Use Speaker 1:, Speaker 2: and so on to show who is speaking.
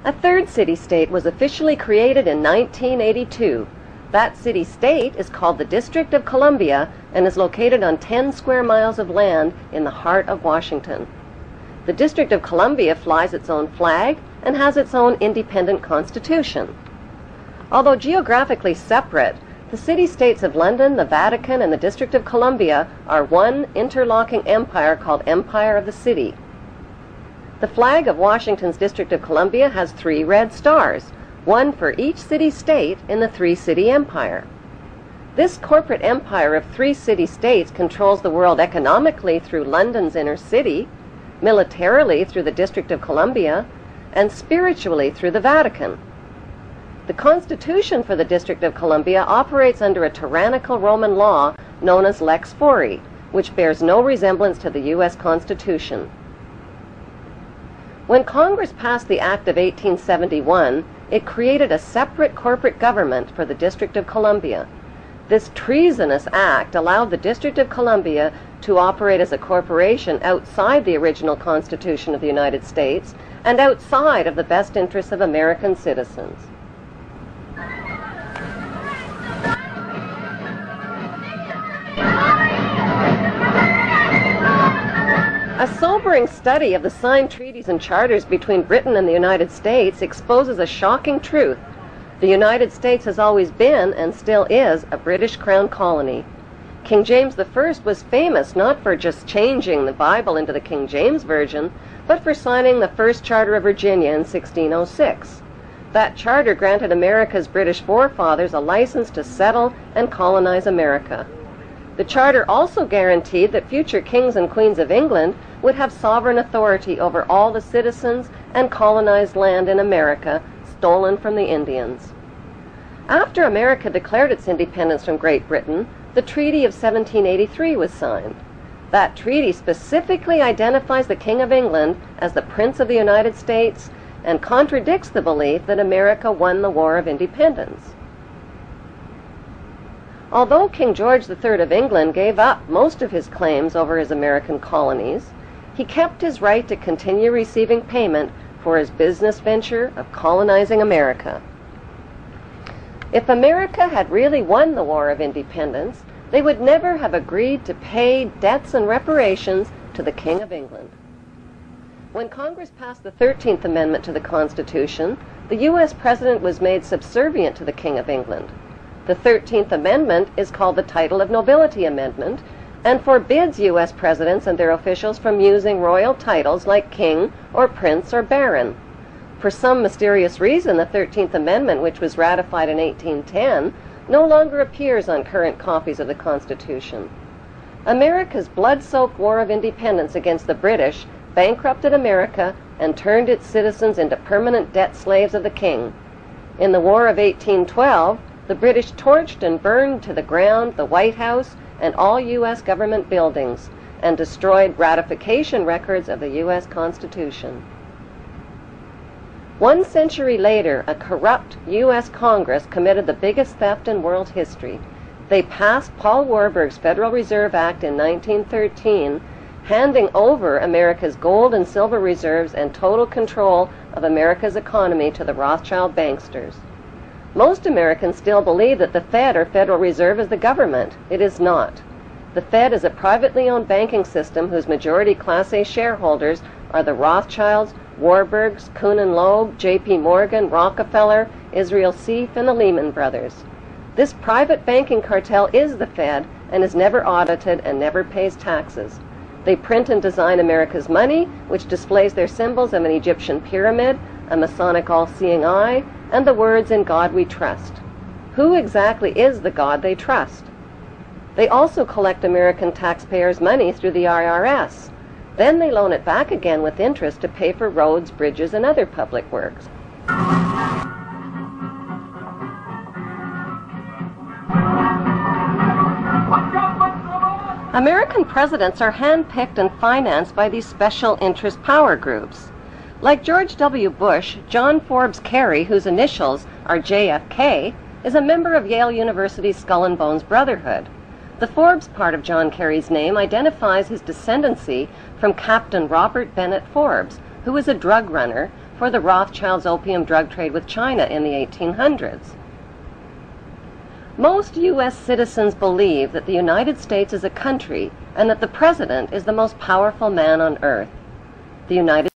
Speaker 1: A third city-state was officially created in 1982. That city-state is called the District of Columbia and is located on 10 square miles of land in the heart of Washington. The District of Columbia flies its own flag and has its own independent constitution. Although geographically separate, the city-states of London, the Vatican, and the District of Columbia are one interlocking empire called Empire of the City. The flag of Washington's District of Columbia has 3 red stars, one for each city-state in the 3-city empire. This corporate empire of 3 city-states controls the world economically through London's inner city, militarily through the District of Columbia, and spiritually through the Vatican. The Constitution for the District of Columbia operates under a tyrannical Roman law known as Lex Fori, which bears no resemblance to the U.S. Constitution. When Congress passed the Act of 1871, it created a separate corporate government for the District of Columbia. This treasonous act allowed the District of Columbia to operate as a corporation outside the original Constitution of the United States and outside of the best interests of American citizens. A sobering study of the signed treaties and charters between Britain and the United States exposes a shocking truth. The United States has always been, and still is, a British Crown colony. King James I was famous not for just changing the Bible into the King James Version, but for signing the first Charter of Virginia in 1606. That charter granted America's British forefathers a license to settle and colonize America. The charter also guaranteed that future kings and queens of England would have sovereign authority over all the citizens and colonized land in America stolen from the Indians. After America declared its independence from Great Britain, the Treaty of 1783 was signed. That treaty specifically identifies the King of England as the Prince of the United States and contradicts the belief that America won the War of Independence. Although King George III of England gave up most of his claims over his American colonies, he kept his right to continue receiving payment for his business venture of colonizing America. If America had really won the War of Independence, they would never have agreed to pay debts and reparations to the King of England. When Congress passed the 13th Amendment to the Constitution, the U.S. President was made subservient to the King of England. The 13th Amendment is called the Title of Nobility Amendment and forbids U.S. presidents and their officials from using royal titles like king or prince or baron. For some mysterious reason, the 13th Amendment, which was ratified in 1810, no longer appears on current copies of the Constitution. America's blood-soaked War of Independence against the British bankrupted America and turned its citizens into permanent debt slaves of the king. In the War of 1812, the British torched and burned to the ground the White House and all U.S. government buildings and destroyed ratification records of the U.S. Constitution. 1 century later, a corrupt U.S. Congress committed the biggest theft in world history. They passed Paul Warburg's Federal Reserve Act in 1913, handing over America's gold and silver reserves and total control of America's economy to the Rothschild banksters. Most Americans still believe that the Fed, or Federal Reserve, is the government. It is not. The Fed is a privately owned banking system whose majority Class A shareholders are the Rothschilds, Warburgs, Kuhn & Loeb, J.P. Morgan, Rockefeller, Israel Seif, and the Lehman Brothers. This private banking cartel is the Fed and is never audited and never pays taxes. They print and design America's money, which displays their symbols of an Egyptian pyramid, a Masonic all-seeing eye, and the words "In God We Trust." Who exactly is the God they trust? They also collect American taxpayers' money through the IRS. Then they loan it back again with interest to pay for roads, bridges, and other public works. American presidents are handpicked and financed by these special interest power groups. Like George W. Bush, John Forbes Kerry, whose initials are JFK, is a member of Yale University's Skull and Bones Brotherhood. The Forbes part of John Kerry's name identifies his descendancy from Captain Robert Bennett Forbes, who was a drug runner, for the Rothschilds' opium drug trade with China in the 1800s. Most U.S. citizens believe that the United States is a country and that the President is the most powerful man on earth. The United